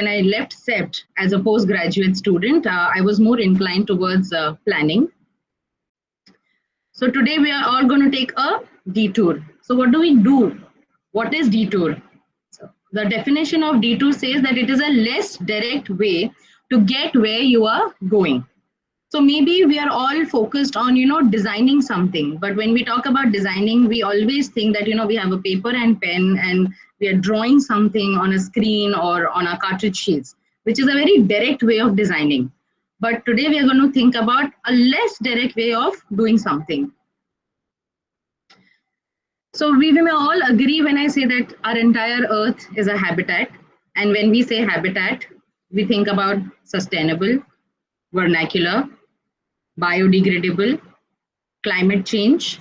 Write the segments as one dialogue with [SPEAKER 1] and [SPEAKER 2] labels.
[SPEAKER 1] when I left CEPT as a postgraduate student, I was more inclined towards planning. So today we are all going to take a detour. So what do we do? What is detour? So the definition of detour says that it is a less direct way to get where you are going. So maybe we are all focused on, designing something. But when we talk about designing, we always think that, we have a paper and pen and we are drawing something on a screen or on our cartridge sheets, which is a very direct way of designing. But today we are going to think about a less direct way of doing something. So we may all agree when I say that our entire earth is a habitat. And when we say habitat, we think about sustainable, vernacular, biodegradable, climate change,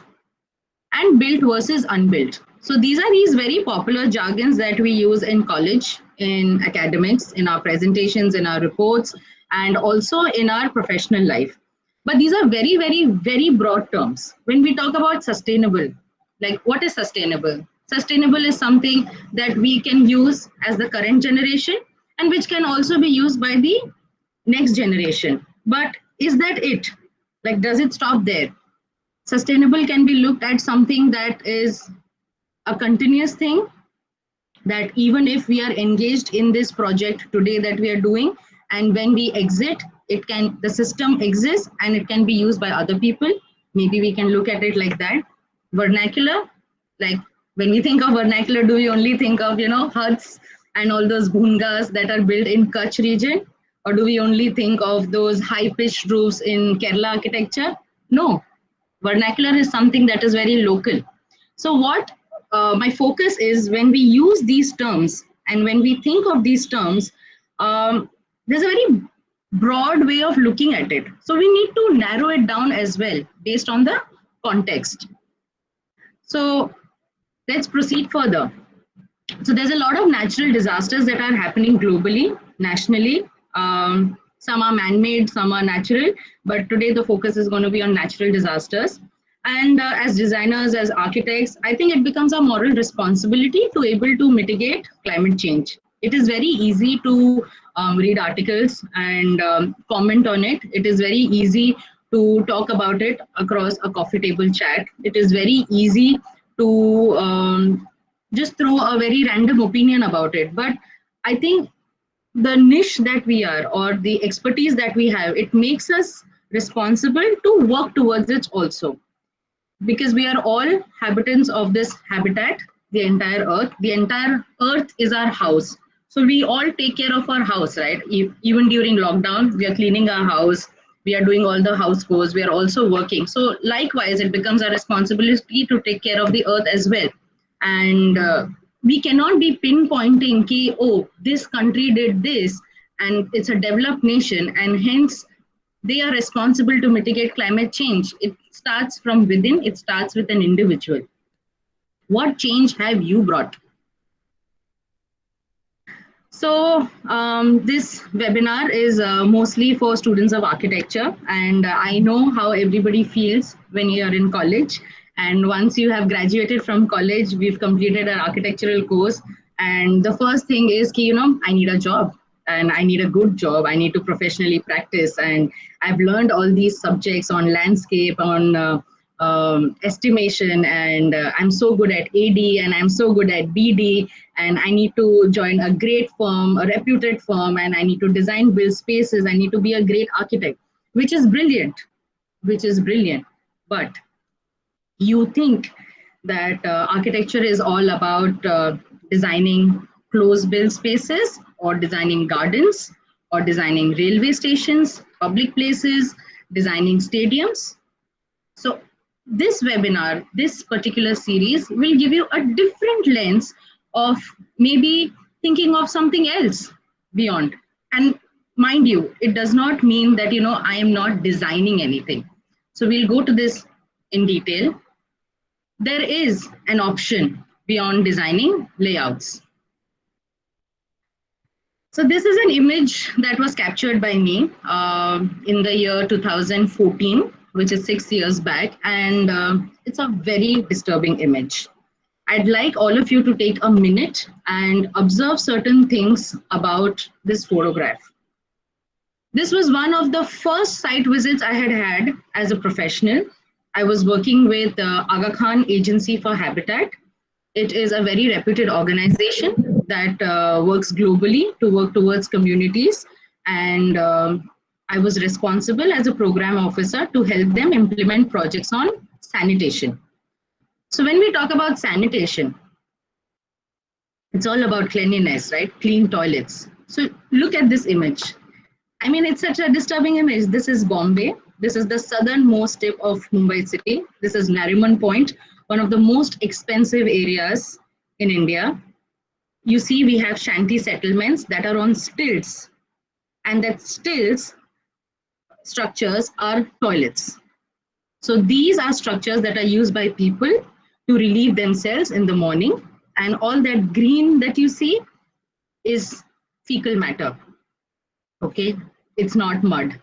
[SPEAKER 1] and built versus unbuilt. So these are these very popular jargons that we use in college, in academics, in our presentations, in our reports, and also in our professional life. But these are very, very, very broad terms. When we talk about sustainable, like what is sustainable? Sustainable is something that we can use as the current generation and which can also be used by the next generation. But is that it? Like, does it stop there? Sustainable can be looked at something that is a continuous thing, that even if we are engaged in this project today that we are doing, and when we exit, the system exists and it can be used by other people. Maybe we can look at it like that. Vernacular, like when we think of vernacular, do we only think of, huts and all those bhungas that are built in Kutch region? Or do we only think of those high-pitched roofs in Kerala architecture? No, vernacular is something that is very local. So what my focus is, when we use these terms and when we think of these terms, there's a very broad way of looking at it. So we need to narrow it down as well based on the context. So let's proceed further. So there's a lot of natural disasters that are happening globally, nationally. Some are man-made, some are natural, but today the focus is going to be on natural disasters. And as designers, as architects, I think it becomes our moral responsibility to able to mitigate climate change. It is very easy to read articles and comment on it. It is very easy to talk about it across a coffee table chat. It is very easy to just throw a very random opinion about it. But I think the niche that we are, or the expertise that we have, it makes us responsible to work towards it also. Because we are all habitants of this habitat, the entire earth. The entire earth is our house. So we all take care of our house, right? Even during lockdown, we are cleaning our house. We are doing all the house chores. We are also working. So likewise, it becomes our responsibility to take care of the earth as well. And we cannot be pinpointing ki, oh, this country did this and it's a developed nation and hence they are responsible to mitigate climate change. It starts from within. It starts with an individual. What change have you brought? So this webinar is mostly for students of architecture, and I know how everybody feels when you are in college. And once you have graduated from college, we've completed an architectural course. And the first thing is, I need a job and I need a good job. I need to professionally practice. And I've learned all these subjects on landscape, on estimation, and I'm so good at AD and I'm so good at BD. And I need to join a great firm, a reputed firm, and I need to design, build spaces. I need to be a great architect, which is brilliant, But you think that architecture is all about designing closed build spaces or designing gardens or designing railway stations, public places, designing stadiums. So this webinar, this particular series will give you a different lens of maybe thinking of something else beyond. And mind you, it does not mean that, I am not designing anything. So we'll go to this in detail. There is an option beyond designing layouts. So this is an image that was captured by me in the year 2014, which is 6 years back. And it's a very disturbing image. I'd like all of you to take a minute and observe certain things about this photograph. This was one of the first site visits I had had as a professional. I was working with Aga Khan Agency for Habitat. It is a very reputed organization that works globally to work towards communities. And I was responsible as a program officer to help them implement projects on sanitation. So when we talk about sanitation, it's all about cleanliness, right? Clean toilets. So look at this image. I mean, it's such a disturbing image. This is Bombay. This is the southernmost tip of Mumbai city. This is Nariman Point, one of the most expensive areas in India. You see, we have shanty settlements that are on stilts, and that stilts structures are toilets. So these are structures that are used by people to relieve themselves in the morning, and all that green that you see is fecal matter. Okay, it's not mud.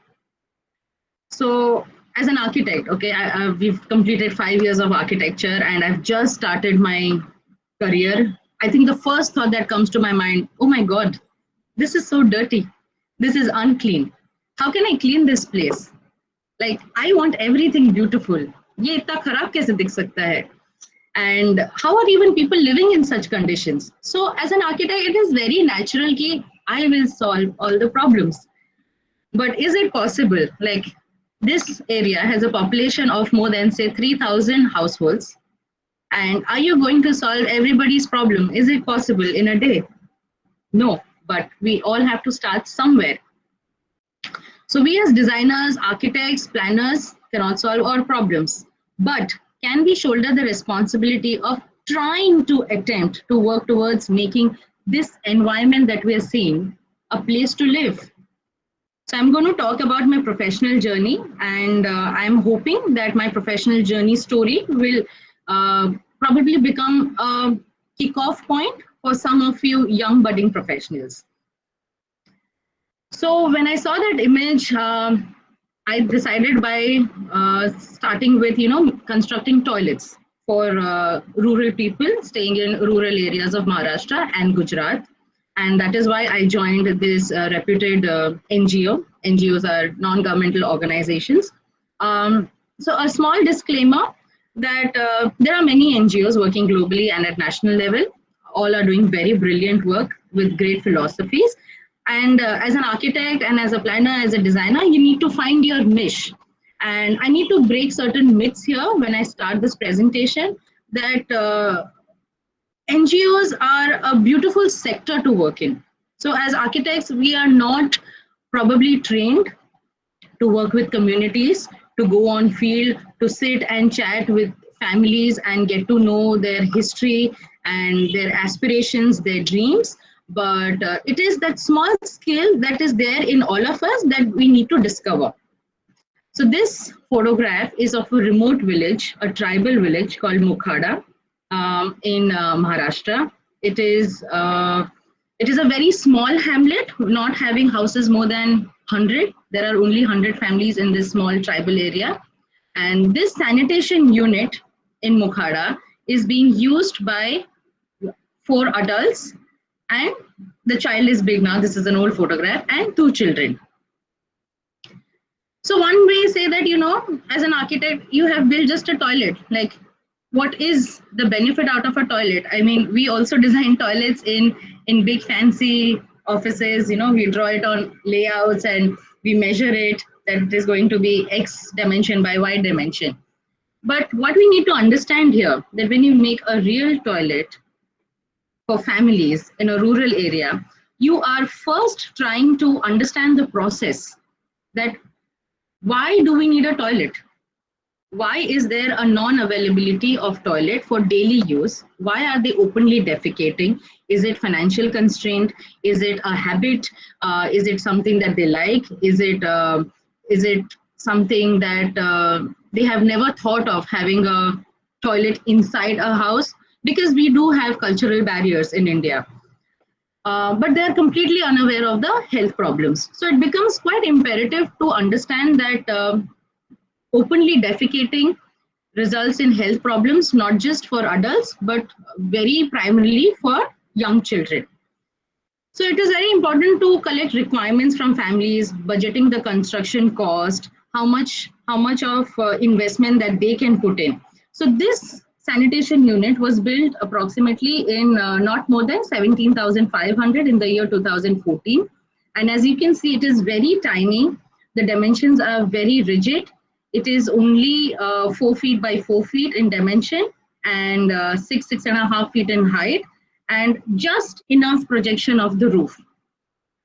[SPEAKER 1] So as an architect, okay, we've completed 5 years of architecture and I've just started my career. I think the first thought that comes to my mind, oh my God, this is so dirty. This is unclean. How can I clean this place? Like, I want everything beautiful. ये इतना खराब कैसे दिख सकता है? And how are even people living in such conditions? So as an architect, it is very natural that I will solve all the problems. But is it possible? Like, this area has a population of more than, say, 3,000 households. And are you going to solve everybody's problem? Is it possible in a day? No, but we all have to start somewhere. So we as designers, architects, planners cannot solve our problems. But can we shoulder the responsibility of trying to attempt to work towards making this environment that we are seeing a place to live? So I'm going to talk about my professional journey, and I'm hoping that my professional journey story will probably become a kickoff point for some of you young budding professionals. So when I saw that image, I decided by starting with, constructing toilets for rural people staying in rural areas of Maharashtra and Gujarat. And that is why I joined this reputed NGO. NGOs are non-governmental organizations. So a small disclaimer that there are many NGOs working globally and at national level. All are doing very brilliant work with great philosophies. And as an architect and as a planner, as a designer, you need to find your niche. And I need to break certain myths here when I start this presentation, that NGOs are a beautiful sector to work in. So as architects, we are not probably trained to work with communities, to go on field, to sit and chat with families and get to know their history and their aspirations, their dreams. But it is that small skill that is there in all of us that we need to discover. So this photograph is of a remote village, a tribal village called Mukhada in Maharashtra. It is a very small hamlet, not having houses more than 100. There are only 100 families in this small tribal area. And this sanitation unit in Mukhada is being used by 4 adults, and the child is big now. This is an old photograph, and 2 children. So one may say that, as an architect, you have built just a toilet. Like, what is the benefit out of a toilet? I mean, we also design toilets in big fancy offices. We draw it on layouts and we measure it that it is going to be X dimension by Y dimension. But what we need to understand here, that when you make a real toilet for families in a rural area, you are first trying to understand the process, that why do we need a toilet? Why is there a non-availability of toilet for daily use? Why are they openly defecating? Is it financial constraint? Is it a habit? Is it something that they like? Is it something that they have never thought of having a toilet inside a house? Because we do have cultural barriers in India. But they are completely unaware of the health problems. So it becomes quite imperative to understand that openly defecating results in health problems, not just for adults, but very primarily for young children. So it is very important to collect requirements from families, budgeting the construction cost, how much of investment that they can put in. So this sanitation unit was built approximately in not more than 17,500 in the year 2014. And as you can see, it is very tiny. The dimensions are very rigid. It is only 4 feet by 4 feet in dimension and 6.5 feet in height, and just enough projection of the roof.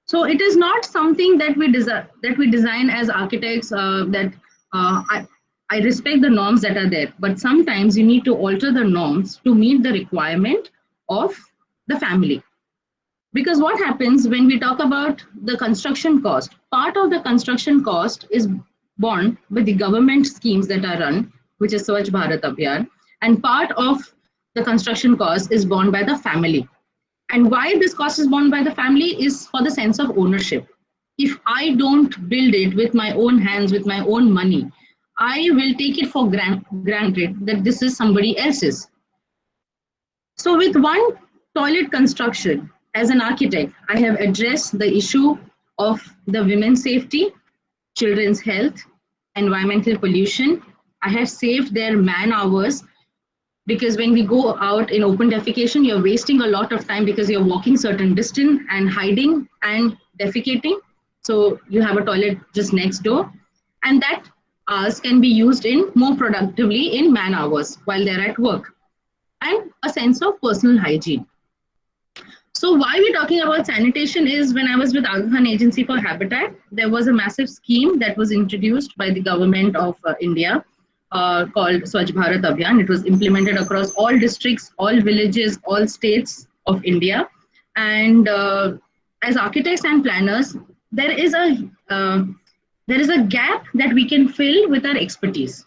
[SPEAKER 1] So it is not something that we design as architects that I respect the norms that are there, but sometimes you need to alter the norms to meet the requirement of the family. Because what happens when we talk about the construction cost, part of the construction cost is borne by the government schemes that are run, which is Swachh Bharat Abhiyan, and part of the construction cost is borne by the family. And why this cost is borne by the family is for the sense of ownership. If I don't build it with my own hands, with my own money, I will take it for granted that this is somebody else's. So with one toilet construction, as an architect, I have addressed the issue of the women's safety, children's health, environmental pollution. I have saved their man hours, because when we go out in open defecation, you're wasting a lot of time because you're walking certain distance and hiding and defecating. So you have a toilet just next door, and that hours can be used in more productively in man hours while they're at work, and a sense of personal hygiene. So why we're talking about sanitation is, when I was with Aga Khan Agency for Habitat, there was a massive scheme that was introduced by the government of India called Swachh Bharat Abhiyan. It was implemented across all districts, all villages, all states of India. And as architects and planners, there is a gap that we can fill with our expertise.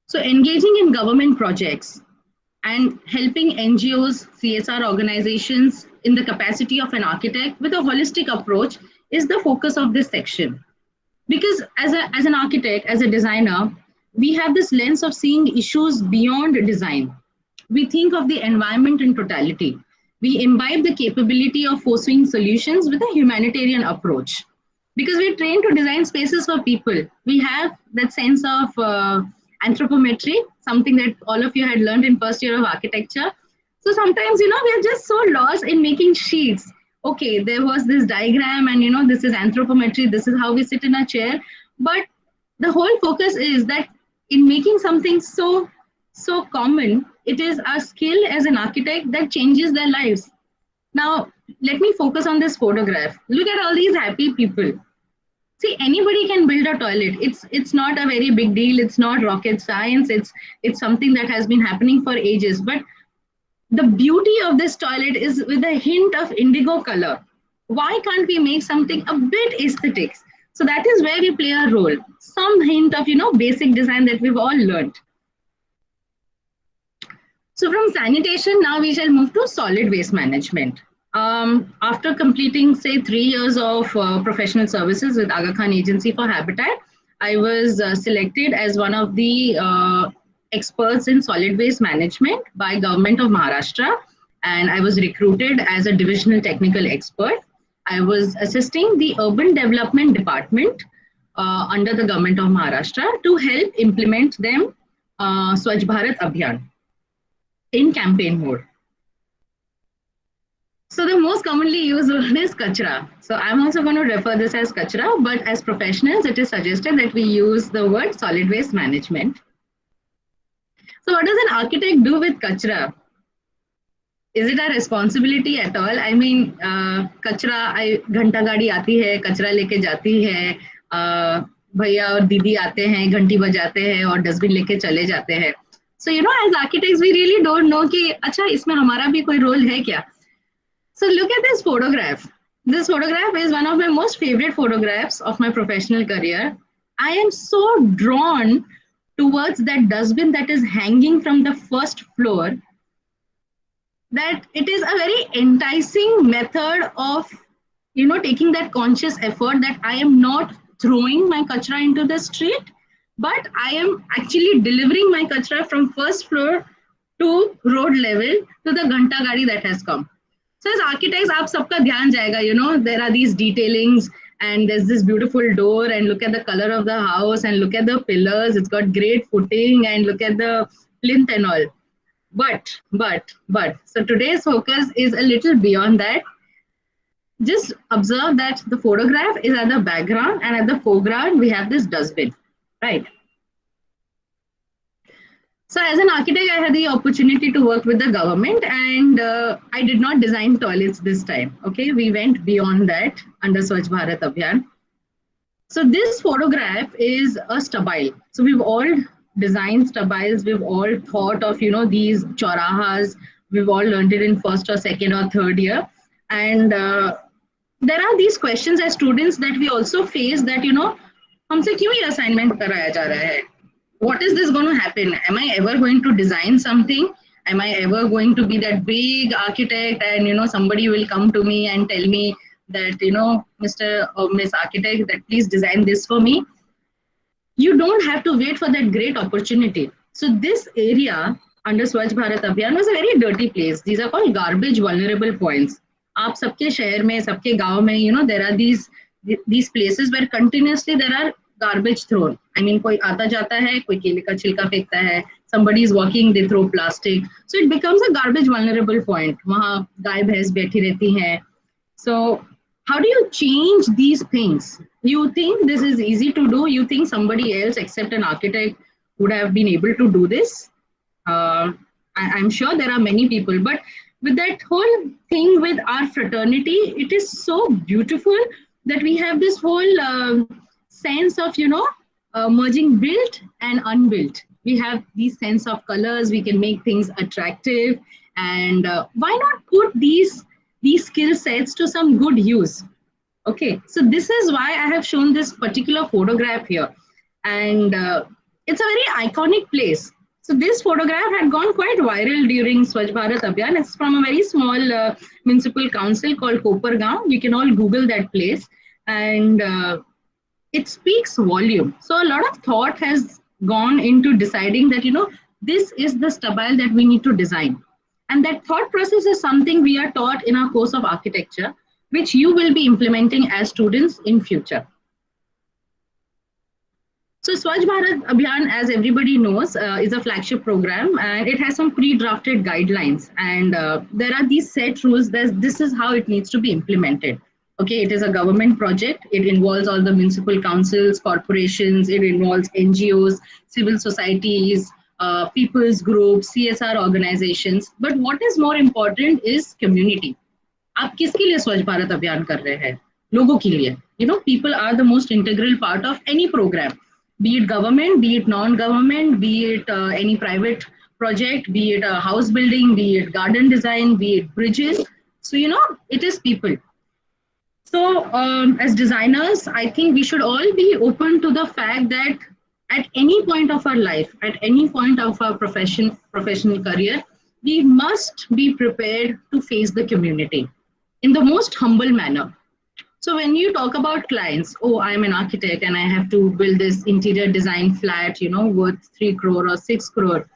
[SPEAKER 1] So engaging in government projects and helping NGOs, CSR organizations in the capacity of an architect with a holistic approach is the focus of this section. Because as an architect, as a designer, we have this lens of seeing issues beyond design. We think of the environment in totality. We imbibe the capability of foreseeing solutions with a humanitarian approach. Because we're trained to design spaces for people. We have that sense of anthropometry, something that all of you had learned in first year of architecture. So sometimes, we're just so lost in making sheets. Okay, there was this diagram and, this is anthropometry, this is how we sit in a chair. But the whole focus is that in making something so common, it is our skill as an architect that changes their lives. Now, let me focus on this photograph. Look at all these happy people. See, anybody can build a toilet. It's not a very big deal. It's not rocket science. It's something that has been happening for ages. But the beauty of this toilet is with a hint of indigo color. Why can't we make something a bit aesthetics? So that is where we play a role. Some hint of, basic design that we've all learned. So from sanitation, now we shall move to solid waste management. After completing, say, 3 years of professional services with Aga Khan Agency for Habitat, I was selected as one of the experts in solid waste management by Government of Maharashtra, and I was recruited as a divisional technical expert. I was assisting the Urban Development Department under the Government of Maharashtra to help implement them Swachh Bharat Abhiyan in campaign mode. So the most commonly used word is kachra. So I'm also going to refer this as kachra, but as professionals, it is suggested that we use the word solid waste management. So what does an architect do with kachra? Is it a responsibility at all? I mean, kachra, घंटा गाड़ी आती है, कचरा लेके जाती है, भैया और दीदी आते हैं, घंटी बजाते हैं और डस्टबिन लेके चले जाते हैं. So as architects, we really don't know कि अच्छा इसमें हमारा भी कोई role है क्या? So look at this photograph. This photograph is one of my most favorite photographs of my professional career. I am so drawn towards that dustbin that is hanging from the first floor, that it is a very enticing method of, taking that conscious effort that I am not throwing my kachra into the street, but I am actually delivering my kachra from first floor to road level to the ghanta gadi that has come. So as architects, aap sabka dhyan jayega, you know, there are these detailings and there's this beautiful door and look at the color of the house and look at the pillars. It's got great footing and look at the plinth and all. But, so today's focus is a little beyond that. Just observe that the photograph is at the background and at the foreground we have this dustbin, right? So as an architect, I had the opportunity to work with the government, and I did not design toilets this time. Okay, we went beyond that under Swachh Bharat Abhiyan. So this photograph is a stubile. So we've all designed stubiles. We've all thought of, you know, these chaurahas. We've all learned it in first or second or third year. And there are these questions as students that we also face that, you know, हमसे क्यों ये assignment कराया जा रहा है? What is this going to happen? Am I ever going to design something? Am I ever going to be that big architect and, you know, somebody will come to me and tell me that, you know, Mr. or Miss Architect, that please design this for me? You don't have to wait for that great opportunity. So this area under Swachh Bharat Abhiyan was a very dirty place. These are called garbage vulnerable points. आप सबके शहर में, सबके गांव में, you know, there are these places where continuously there are garbage thrown. I mean, कोई आता जाता है, कोई केले का छिलका फेंकता है, somebody is walking, they throw plastic. So it becomes a garbage vulnerable point. वहाँ गाय भैंस बैठी रहती हैं. So how do you change these things? You think this is easy to do? You think somebody else except an architect would have been able to do this? I'm sure there are many people, but with that whole thing with our fraternity, it is so beautiful that we have this whole sense of, you know, merging built and unbuilt. We have these sense of colors. We can make things attractive, and why not put these skill sets to some good use? Okay, so this is why I have shown this particular photograph here, and it's a very iconic place. So this photograph had gone quite viral during Swachh Bharat Abhiyan. It's from a very small municipal council called Kopargaon. You can all Google that place, and it speaks volume. So a lot of thought has gone into deciding that, you know, this is the stubile that we need to design. And that thought process is something we are taught in our course of architecture, which you will be implementing as students in future. So Swachh Bharat Abhiyan, as everybody knows, is a flagship program, and it has some pre-drafted guidelines. And there are these set rules that this is how it needs to be implemented. Okay, it is a government project. It involves all the municipal councils, corporations. It involves NGOs, civil societies, people's groups, CSR organizations. But what is more important is community. आप किसके लिए स्वच्छ भारत अभियान कर रहे हैं? लोगों के लिए. You know, people are the most integral part of any program, be it government, be it non-government, be it any private project, be it a house building, be it garden design, be it bridges. So, you know, it is people. So as designers, I think we should all be open to the fact that at any point of our life, at any point of our professional career, we must be prepared to face the community in the most humble manner. So when you talk about clients, oh, I'm an architect and I have to build this interior design flat, you know, worth 3 crore or 6 crore.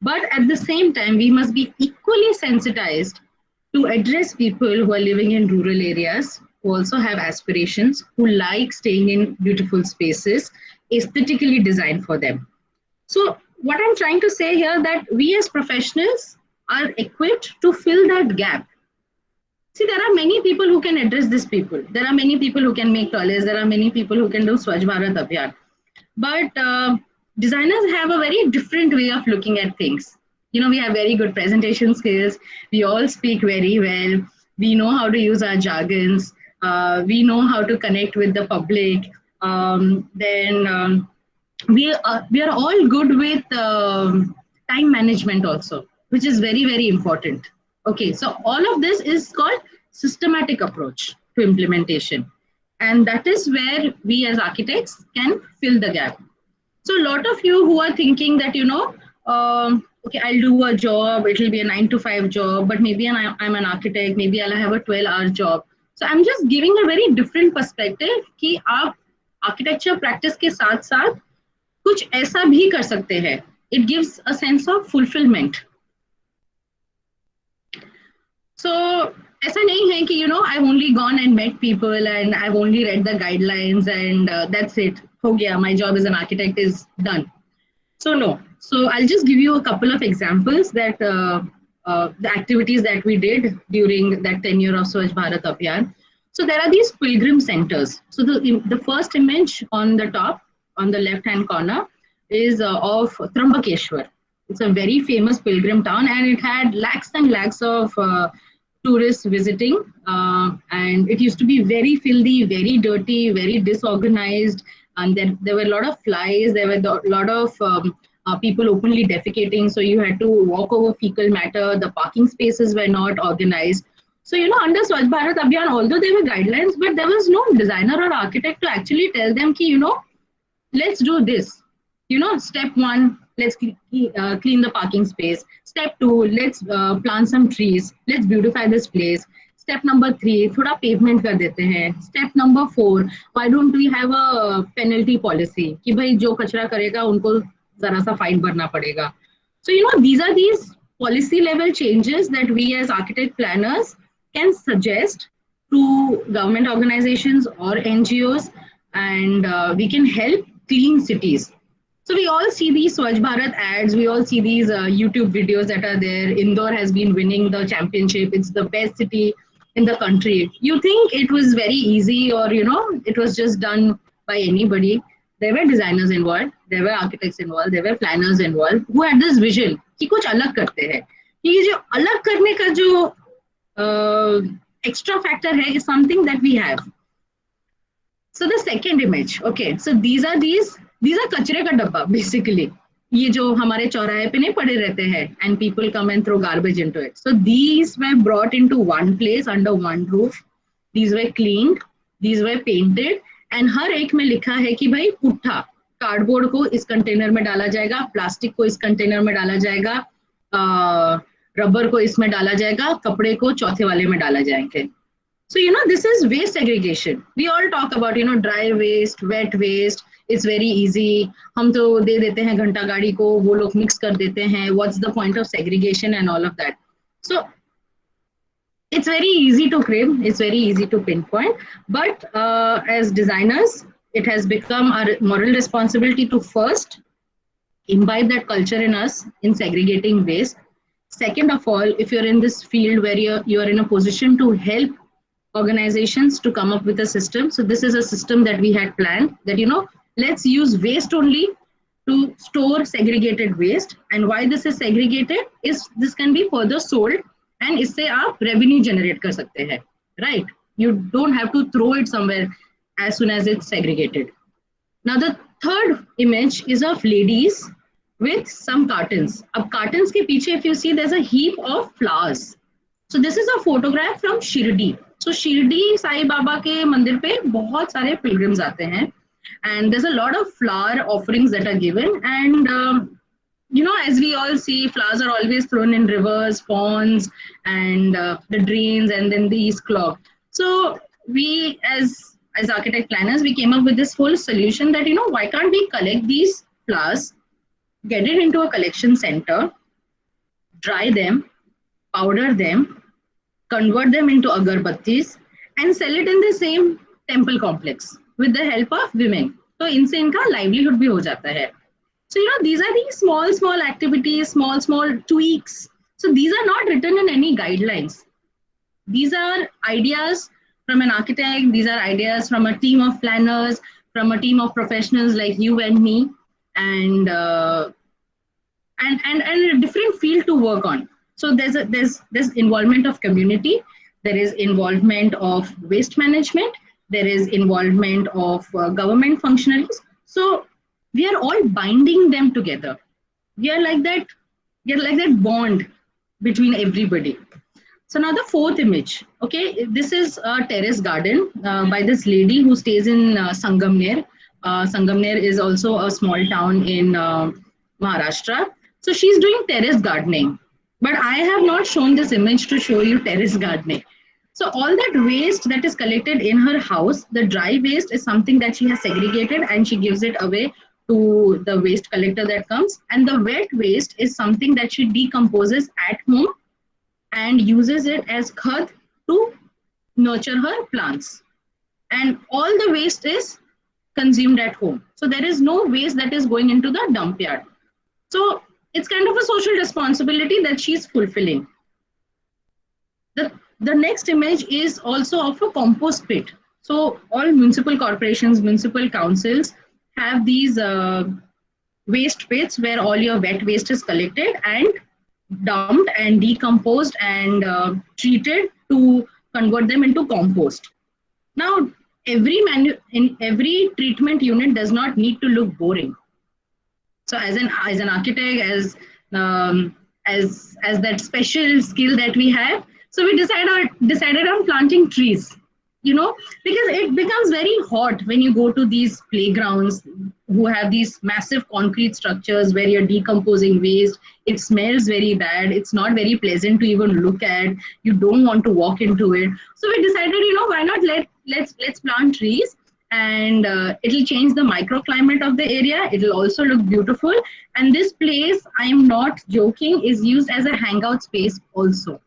[SPEAKER 1] But at the same time, we must be equally sensitized to address people who are living in rural areas, who also have aspirations, who like staying in beautiful spaces, aesthetically designed for them. So what I'm trying to say here that we as professionals are equipped to fill that gap. See, there are many people who can address these people. There are many people who can make toilets. There are many people who can do Swachh Bharat Abhiyan. But designers have a very different way of looking at things. You know, we have very good presentation skills. We all speak very well. We know how to use our jargons. We know how to connect with the public. We are all good with time management also, which is very, very important. Okay, so all of this is called systematic approach to implementation. And that is where we as architects can fill the gap. So a lot of you who are thinking that, you know, okay, I'll do a job, it'll be a 9 to 5 job, but maybe I'm an architect, maybe I'll have a 12-hour job. So I'm just giving a very different perspective कि आप architecture practice के साथ साथ कुछ ऐसा भी कर सकते हैं. It gives a sense of fulfillment. So ऐसा नहीं है कि I've only gone and met people and I've only read the guidelines and that's it. हो गया, my job as an architect is done. So no. So I'll just give you a couple of examples that the activities that we did during that tenure of Swachh Bharat Abhiyan. So there are these pilgrim centers. So the first image on the top, on the left-hand corner, is of Trambakeshwar. It's a very famous pilgrim town, and it had lakhs and lakhs of tourists visiting. And it used to be very filthy, very dirty, very disorganized. And there were a lot of flies. There were a lot of people openly defecating. So you had to walk over fecal matter. The parking spaces were not organized. So, under Swachh Bharat Abhiyan, although there were guidelines, but there was no designer or architect to actually tell them, let's do this. Step one, let's clean the parking space. Step two, let's plant some trees. Let's beautify this place. Step number 3, थोड़ा pavement कर देते हैं. Step number 4, why don't we have a penalty policy? कि भाई जो कचरा करेगा उनको जरा सा fine भरना पड़ेगा. So, these are these policy level changes that we as architect planners can suggest to government organizations or NGOs, and we can help clean cities. So we all see these Swachh Bharat ads, we all see these YouTube videos that are there. Indore has been winning the championship. It's the best city in the country. You think it was very easy, or, it was just done by anybody. There were designers involved, there were architects involved, there were planners involved who had this vision कि कुछ अलग करते हैं. ये जो अलग करने का जो extra factor है is something that we have. So the second image, okay, so these are कचरे का डब्बा basically. ये जो हमारे चौराहे पे नहीं पड़े रहते हैं, and people come and throw garbage into it. So these were brought into one place under one roof. These were cleaned, these were painted, and हर एक में लिखा है कि भाई पुट्ठा, कार्डबोर्ड को इस कंटेनर में डाला जाएगा, प्लास्टिक को इस कंटेनर में डाला जाएगा, रबर को इसमें डाला जाएगा, कपड़े को चौथे वाले में डाला जाएंगे. So, this is waste segregation. We all talk about, dry waste, wet waste. It's very easy. हम तो दे देते हैं घंटा गाड़ी को, वो लोग mix कर देते हैं. What's the point of segregation and all of that? So, it's very easy to frame. It's very easy to pinpoint. But as designers, it has become our moral responsibility to first imbibe that culture in us in segregating waste. Second of all, if you're in this field where you're in a position to help organizations to come up with a system. So this is a system that we had planned that, let's use waste only to store segregated waste. And why this is segregated is this can be further sold and इससे आप revenue generate कर सकते हैं, right? You don't have to throw it somewhere as soon as it's segregated. Now the third image is of ladies with some cartons. अब cartons के पीछे if you see there's a heap of flowers. So this is a photograph from Shirdi. So Shirdi Sai Baba के मंदिर पे बहुत सारे pilgrims आते हैं, and there's a lot of flower offerings that are given. And as we all see, flowers are always thrown in rivers, ponds, and the drains, and then these clogged. So we, as architect planners, we came up with this whole solution that why can't we collect these flowers, get it into a collection center, dry them, powder them, convert them into agarbattis, and sell it in the same temple complex with the help of women. So इनसे इनका livelihood भी हो जाता है. So these are these small activities, small tweaks. So these are not written in any guidelines. These are ideas from an architect. These are ideas from a team of planners, from a team of professionals like you and me, and a different field to work on. So there's involvement of community, there is involvement of waste management, there is involvement of government functionaries. So we are all binding them together. We are like that bond between everybody. So now the fourth image, okay, this is a terrace garden by this lady who stays in Sangamner. Sangamner is also a small town in Maharashtra. So she's doing terrace gardening. But I have not shown this image to show you terrace gardening. So all that waste that is collected in her house, the dry waste is something that she has segregated and she gives it away to the waste collector that comes. And the wet waste is something that she decomposes at home and uses it as khat to nurture her plants. And all the waste is consumed at home. So there is no waste that is going into the dump yard. So it's kind of a social responsibility that she's fulfilling. The next image is also of a compost pit. So all municipal corporations, municipal councils have these waste pits where all your wet waste is collected and dumped and decomposed and treated to convert them into compost. Now, every treatment unit does not need to look boring. So as an architect, as that special skill that we have, so we decided on planting trees, because it becomes very hot when you go to these playgrounds who have these massive concrete structures where you're decomposing waste. It smells very bad. It's not very pleasant to even look at. You don't want to walk into it. So we decided, why not let's plant trees, and it'll change the microclimate of the area. It'll also look beautiful. And this place, I'm not joking, is used as a hangout space also.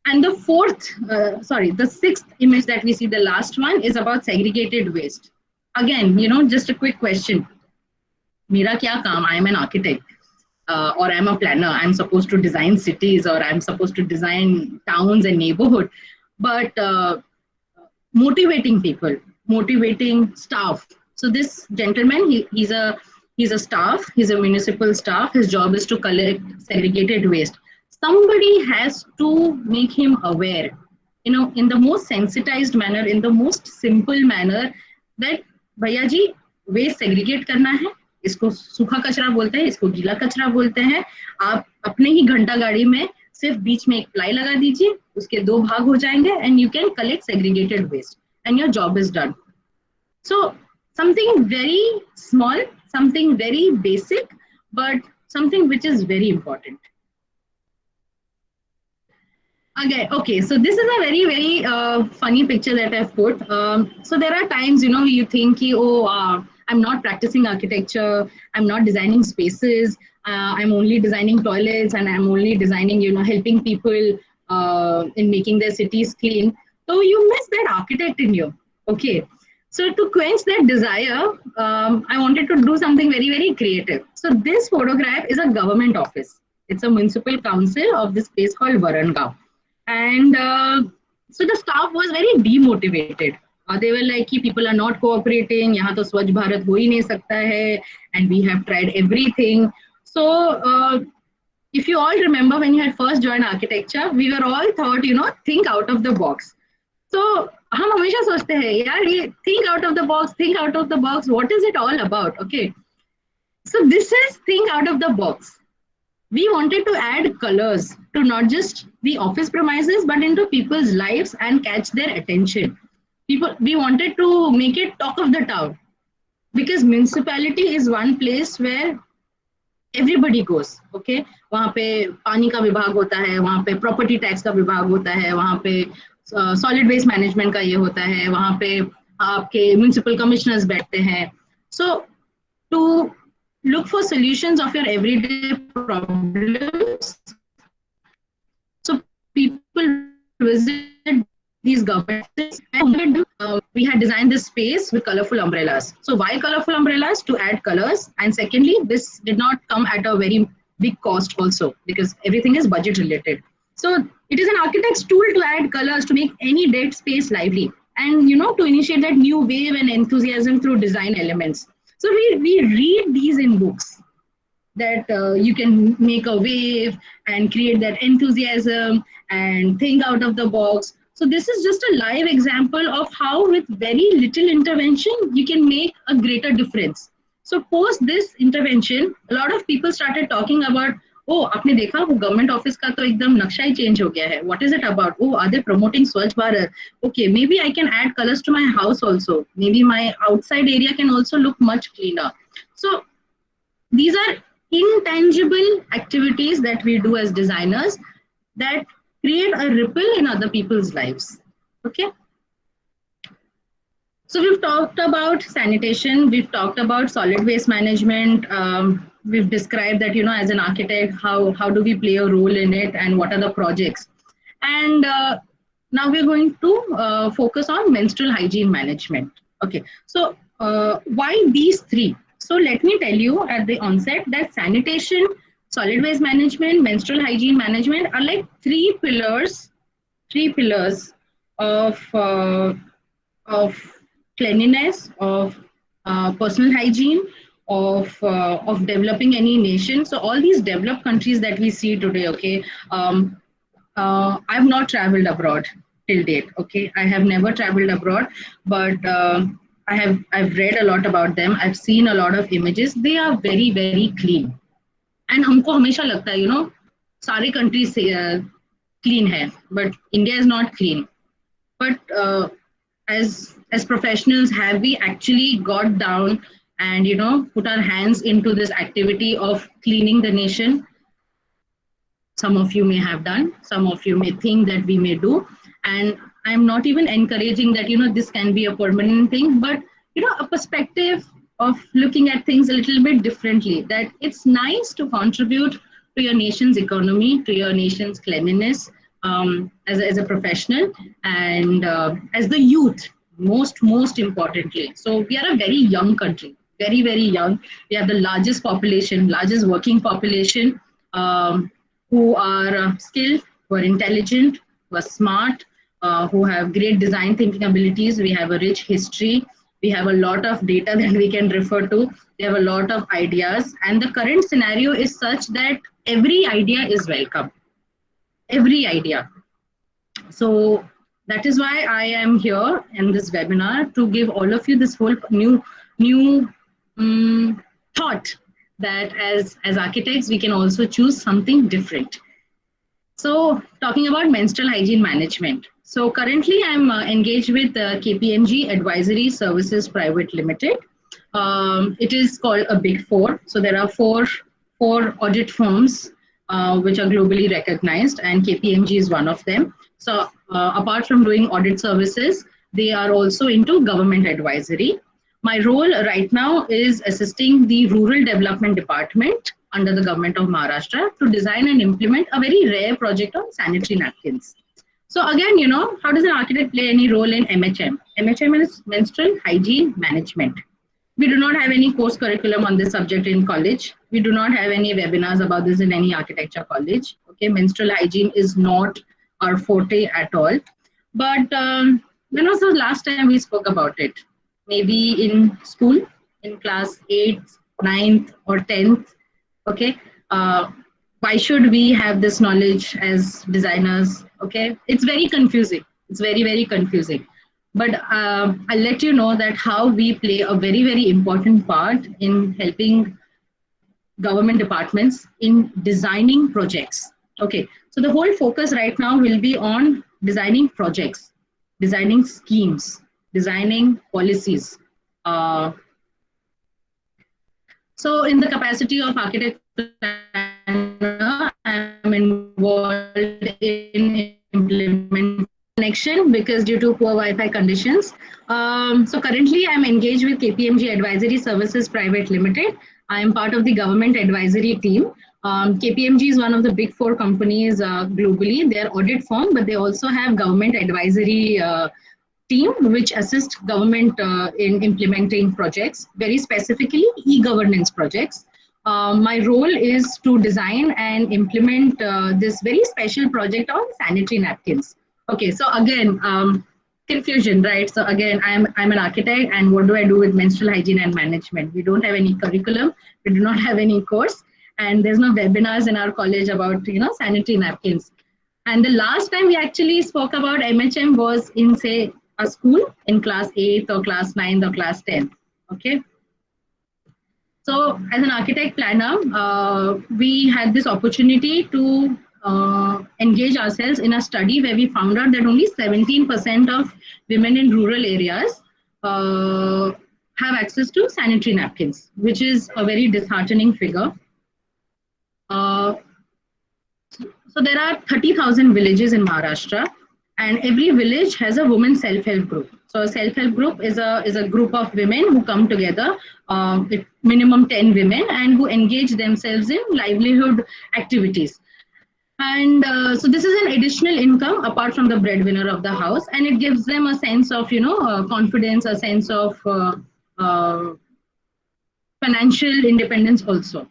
[SPEAKER 1] And the sixth image that we see, the last one, is about segregated waste. Again, just a quick question. Mera kya kaam? I am an architect or I'm a planner. I'm supposed to design cities or I'm supposed to design towns and neighborhood. But motivating people, motivating staff. So this gentleman, he's a staff, he's a municipal staff. His job is to collect segregated waste. Somebody has to make him aware, in the most sensitized manner, in the most simple manner, that भैया जी waste segregate करना है, इसको सूखा कचरा बोलते हैं, इसको गीला कचरा बोलते हैं. आप अपने ही घंटा गाड़ी में सिर्फ बीच में एक प्लाई लगा दीजिए, उसके 2 भाग हो जाएंगे, and you can collect segregated waste and your job is done. So something very small, something very basic, but something which is very important. Okay, so this is a very, very funny picture that I've put. So there are times, you think, I'm not practicing architecture, I'm not designing spaces, I'm only designing toilets, and I'm only designing, helping people in making their cities clean. So you miss that architect in you. Okay. So to quench that desire, I wanted to do something very, very creative. So this photograph is a government office. It's a municipal council of this place called Varangaon. And so the staff was very demotivated. They were like, people are not cooperating, yahan to Swachh Bharat ho hi nahi sakta hai, and we have tried everything. So if you all remember when you had first joined architecture, we were all thought, think out of the box. So हम हमेशा सोचते हैं यार ये think out of the box, what is it all about? Okay, so this is think out of the box. We wanted to add colors to not just the office premises, but into people's lives and catch their attention. We wanted to make it talk of the town, because municipality is one place where everybody goes. Okay, वहाँ पे पानी का विभाग होता है, वहाँ पे property tax का विभाग होता है, वहाँ पे solid waste management का ये होता है, वहाँ पे आपके municipal commissioners बैठते हैं. So to look for solutions of your everyday problems, so people visit these governments. We had designed this space with colorful umbrellas. So why colorful umbrellas? To add colors. And secondly, this did not come at a very big cost also, because everything is budget related. So it is an architect's tool to add colors, to make any dead space lively, and to initiate that new wave and enthusiasm through design elements. So we read these in books, that you can make a wave and create that enthusiasm and think out of the box. So this is just a live example of how with very little intervention, you can make a greater difference. So post this intervention, a lot of people started talking about, oh, आपने देखा वो government office का तो एकदम नक्शा ही change हो गया है. What is it about? Oh, are they promoting Swachh Bharat? Okay, maybe I can add colors to my house also. Maybe my outside area can also look much cleaner. So these are intangible activities that we do as designers that create a ripple in other people's lives. Okay. So we've talked about sanitation, we've talked about solid waste management, we've described that, as an architect, how do we play a role in it and what are the projects. And now we're going to focus on menstrual hygiene management. Okay, so why these three? So let me tell you at the onset that sanitation, solid waste management, menstrual hygiene management are like three pillars of cleanliness, of personal hygiene, of developing any nation. So all these developed countries that we see today, okay, I've not traveled abroad till date. Okay, I have never traveled abroad, but I've read a lot about them. I've seen a lot of images. They are very very clean, and हमको हमेशा लगता है, सारे countries clean है, but India is not clean. But as professionals, have we actually got down and put our hands into this activity of cleaning the nation? Some of you may have done, some of you may think that we may do, and I'm not even encouraging that this can be a permanent thing, but a perspective of looking at things a little bit differently, that it's nice to contribute to your nation's economy, to your nation's cleanliness, as a professional, and as the youth, most importantly. So we are a very young country, very very young. We have the largest population, largest working population, who are skilled, who are intelligent, who are smart, who have great design thinking abilities. We have a rich history. We have a lot of data that we can refer to. We have a lot of ideas. And the current scenario is such that every idea is welcome. Every idea. So that is why I am here in this webinar, to give all of you this whole new thought that as architects, we can also choose something different. So talking about menstrual hygiene management. So currently I'm engaged with KPMG Advisory Services Private Limited. It is called a Big Four. So there are four audit firms which are globally recognized, and KPMG is one of them. So apart from doing audit services, they are also into government advisory. My role right now is assisting the Rural Development Department under the government of Maharashtra to design and implement a very rare project on sanitary napkins. So again, how does an architect play any role in MHM? MHM is menstrual hygiene management. We do not have any course curriculum on this subject in college. We do not have any webinars about this in any architecture college. Okay, menstrual hygiene is not our forte at all. But when was the last time we spoke about it? Maybe in school, in class 8th, 9th, or 10th. Okay, why should we have this knowledge as designers? Okay, it's very confusing. It's very, very confusing. But I'll let you know that how we play a very, very important part in helping government departments in designing projects. Okay, so the whole focus right now will be on designing projects, designing schemes, designing policies. So in the capacity of architect, I'm involved in implementation connection because due to poor Wi-Fi conditions. So currently I'm engaged with KPMG Advisory Services Private Limited. I am part of the government advisory team. KPMG is one of the big four companies globally. They are audit firm, but they also have government advisory team which assists government in implementing projects, very specifically e-governance projects. My role is to design and implement this very special project on sanitary napkins. Okay, so again, confusion, right? So again, I'm an architect, and what do I do with menstrual hygiene and management? We don't have any curriculum, we do not have any course, and there's no webinars in our college about sanitary napkins. And the last time we actually spoke about MHM was in, say, a school in class 8th or class 9th or class 10th. Okay. So as an architect planner, we had this opportunity to engage ourselves in a study where we found out that only 17% of women in rural areas have access to sanitary napkins, which is a very disheartening figure. So there are 30,000 villages in Maharashtra, and every village has a women self-help group. So a self-help group is a group of women who come together, with minimum 10 women, and who engage themselves in livelihood activities. And so this is an additional income apart from the breadwinner of the house, and it gives them a sense of, confidence, a sense of uh, financial independence also.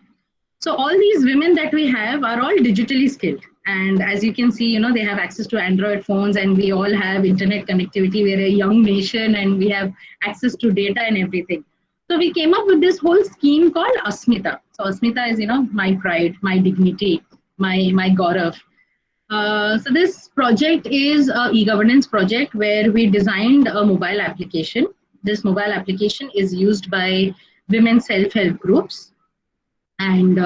[SPEAKER 1] So all these women that we have are all digitally skilled. And as you can see, they have access to Android phones, and we all have internet connectivity. We're a young nation and we have access to data and everything. So we came up with this whole scheme called Asmita. So Asmita is, my pride, my dignity, my Gaurav. So this project is a e-governance project where we designed a mobile application. This mobile application is used by women self-help groups, and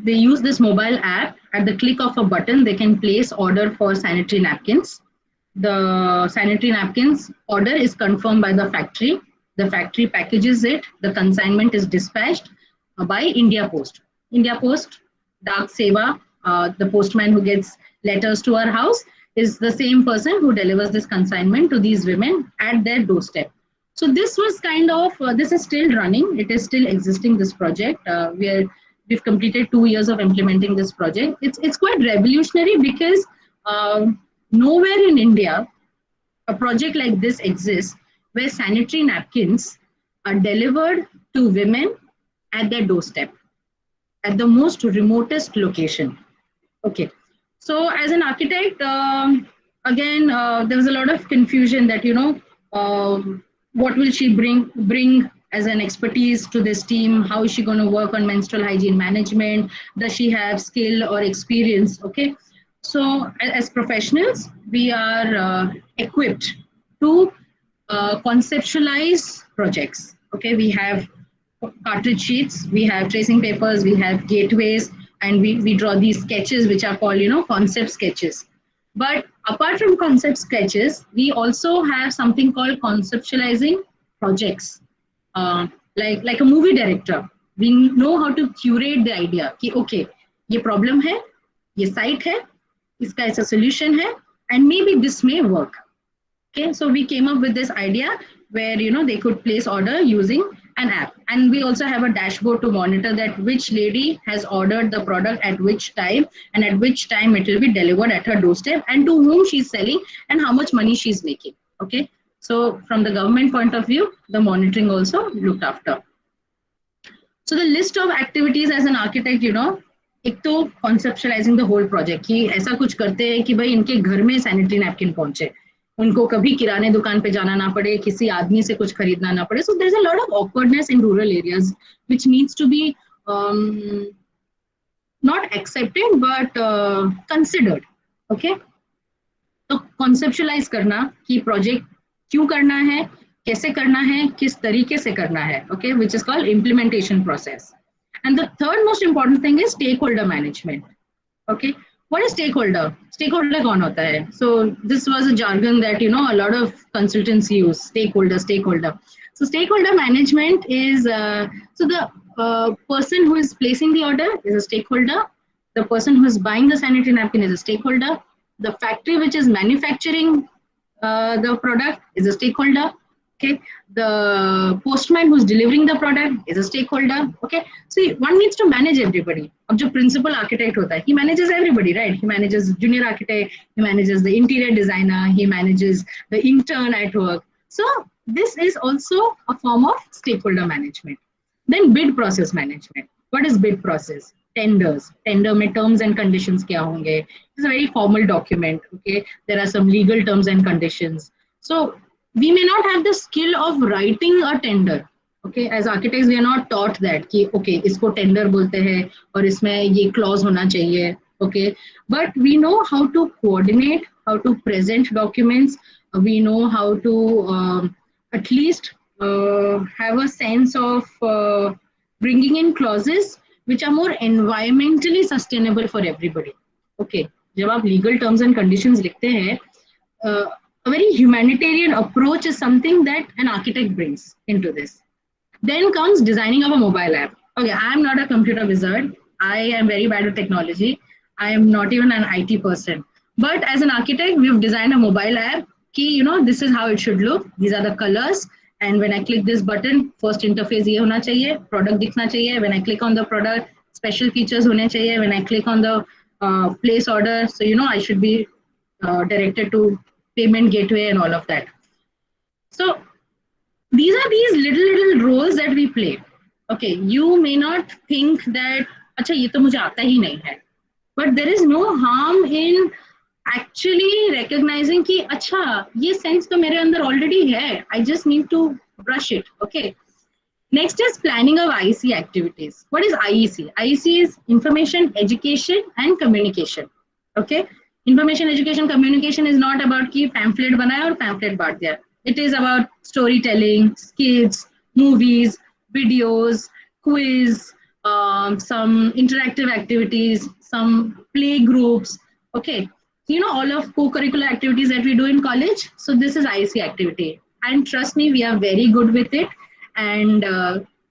[SPEAKER 1] they use this mobile app. At the click of a button, they can place order for sanitary napkins. The sanitary napkins order is confirmed by the factory. The factory packages it. The consignment is dispatched by India Post. India Post, Dak Seva, the postman who gets letters to our house, is the same person who delivers this consignment to these women at their doorstep. So this was kind of, this is still running. It is still existing, this project. We've completed 2 years of implementing this project. It's quite revolutionary because nowhere in India a project like this exists where sanitary napkins are delivered to women at their doorstep, at the most remotest location. Okay. So as an architect, again, there was a lot of confusion that, what will she bring as an expertise to this team? How is she going to work on menstrual hygiene management? Does she have skill or experience? Okay. So as professionals, we are equipped to conceptualize projects. Okay. We have cartridge sheets, we have tracing papers, we have gateways, and we draw these sketches which are called, concept sketches. But apart from concept sketches, we also have something called conceptualizing projects. Like a movie director, we know how to curate the idea. कि, okay, ये problem है, ये site है, इसका ऐसा solution है, and maybe this may work. Okay, so we came up with this idea where they could place order using an app, and we also have a dashboard to monitor that which lady has ordered the product at which time, and at which time it will be delivered at her doorstep, and to whom she's selling, and how much money she's making. Okay, so from the government point of view, the monitoring also looked after. So the list of activities as an architect, एक तो conceptualizing the whole project कि ऐसा कुछ करते हैं कि भाई इनके घर में sanitary napkin पहुंचे, उनको कभी किराने दुकान पे जाना ना पड़े, किसी आदमी से कुछ खरीदना ना पड़े. So there's a lot of awkwardness in rural areas which needs to be not accepted but considered. Okay, तो conceptualize करना कि project क्यों करना है, कैसे करना है, किस तरीके से करना है. Okay, which is called implementation process. And the third most important thing is stakeholder management. Okay, what is stakeholder? Stakeholder kaun hota hai? So this was a jargon that a lot of consultants use. Stakeholder. So stakeholder management is so the person who is placing the order is a stakeholder. The person who is buying the sanitary napkin is a stakeholder. The factory which is manufacturing the product is a stakeholder. Okay, the postman who's delivering the product is a stakeholder. Okay, so one needs to manage everybody. अब जो principal architect होता है, he manages everybody, right? He manages junior architect, he manages the interior designer, he manages the intern at work. So this is also a form of stakeholder management. Then bid process management. What is bid process? Tenders. Tender में terms and conditions क्या होंगे? It's a very formal document. Okay, there are some legal terms and conditions. So we may not have the skill of writing a tender. Okay, as architects we are not taught that कि okay इसको tender बोलते हैं और इसमें ये clause होना चाहिए. Okay, but we know how to coordinate, how to present documents. We know how to at least have a sense of bringing in clauses which are more environmentally sustainable for everybody. Okay, जब आप legal terms and conditions लिखते हैं, a very humanitarian approach is something that an architect brings into this. Then comes designing of a mobile app. Okay, I'm not a computer wizard. I am very bad at technology. I am not even an IT person. But as an architect, we've designed a mobile app. Key, this is how it should look. These are the colors. And when I click this button, first interface ये होना चाहिए, product दिखना चाहिए. When I click on the product, special features होने चाहिए. When I click on the place order, so I should be directed to payment gateway and all of that. So these are these little roles that we play. Okay, you may not think that अच्छा ये तो मुझे आता ही नहीं है, but there is no harm in actually recognizing कि अच्छा ये sense तो मेरे अंदर already है, I just need to brush it. Okay. Next is planning of IEC activities. What is IEC? IEC is information, education, and communication. Okay. Information, education, communication is not about कि pamphlet बनाया और pamphlet बांट दिया. It is about storytelling, skits, movies, videos, quiz, some interactive activities, some play groups. Okay. All of co-curricular activities that we do in college. So this is IEC activity. And trust me, we are very good with it. And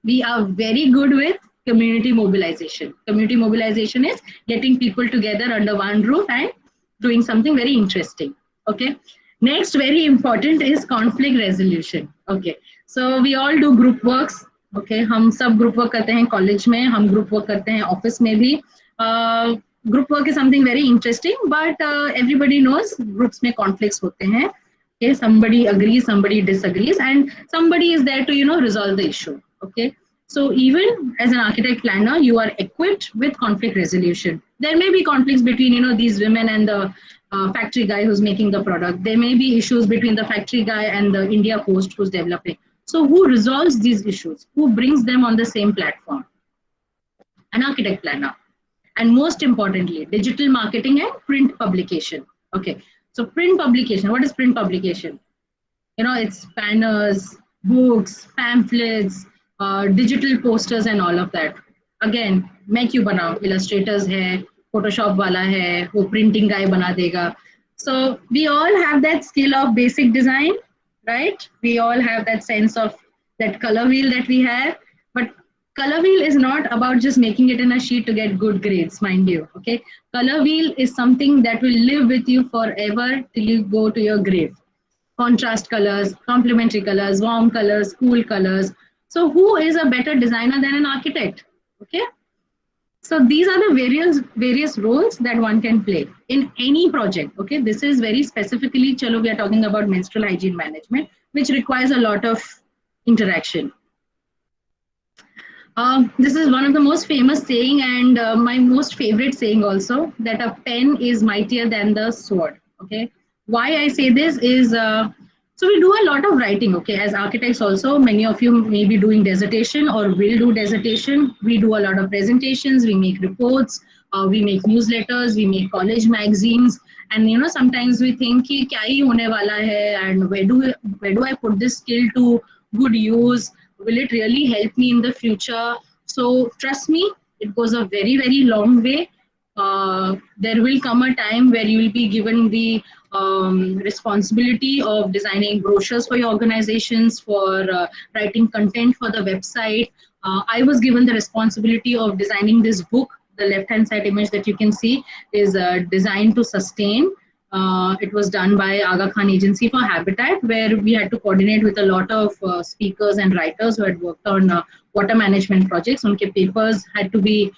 [SPEAKER 1] we are very good with community mobilization. Community mobilization is getting people together under one roof and doing something very interesting. Okay. Next, very important is conflict resolution. Okay. So we all do group works. Okay. हम सब group work करते हैं college में, हम group work करते हैं office में भी. Group work is something very interesting, but everybody knows groups में conflicts होते हैं. Okay, somebody agrees, somebody disagrees, and somebody is there to resolve the issue. Okay, so even as an architect planner, you are equipped with conflict resolution. There may be conflicts between these women and the factory guy who's making the product. There may be issues between the factory guy and the India host who's developing. So who resolves these issues? Who brings them on the same platform? An architect planner. And most importantly, digital marketing and print publication. Okay. So print publication, what is print publication? It's banners, books, pamphlets, digital posters and all of that. Again, मैं क्यों बनाऊं? Illustrators है, Photoshop वाला है, वो printing guy बना देगा. So we all have that skill of basic design, right? We all have that sense of that color wheel that we have. But color wheel is not about just making it in a sheet to get good grades, mind you. Okay, color wheel is something that will live with you forever till you go to your grave. Contrast colors, complementary colors, warm colors, cool colors. So who is a better designer than an architect? Okay, so these are the various roles that one can play in any project. Okay, this is very specifically, chalo, we are talking about menstrual hygiene management, which requires a lot of interaction. This is one of the most famous saying and my most favorite saying also, that a pen is mightier than the sword. Okay, why I say this is, so we do a lot of writing. Okay, as architects also, many of you may be doing dissertation or will do dissertation. We do a lot of presentations, we make reports, we make newsletters, we make college magazines, and sometimes we think कि क्या ही होने वाला है, and where do I put this skill to good use? Will it really help me in the future? So trust me, it goes a very, very long way. There will come a time where you will be given the responsibility of designing brochures for your organizations, for writing content for the website. I was given the responsibility of designing this book. The left-hand side image that you can see is Designed to Sustain. It was done by Aga Khan Agency for Habitat, where we had to coordinate with a lot of speakers and writers who had worked on water management projects. Unke papers had to be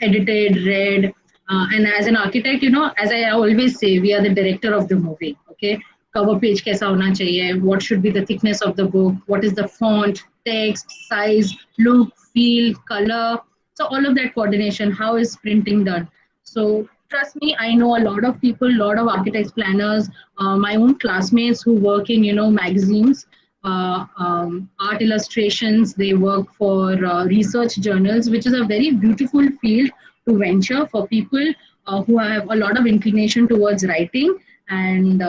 [SPEAKER 1] edited, read, and as an architect, as I always say, we are the director of the movie. Okay, cover page kaisa hona chahiye, what should be the thickness of the book, what is the font, text, size, look, feel, color. So all of that coordination, how is printing done? So trust me, I know a lot of people, a lot of architects, planners, my own classmates who work in, magazines, art illustrations, they work for research journals, which is a very beautiful field to venture for people who have a lot of inclination towards writing and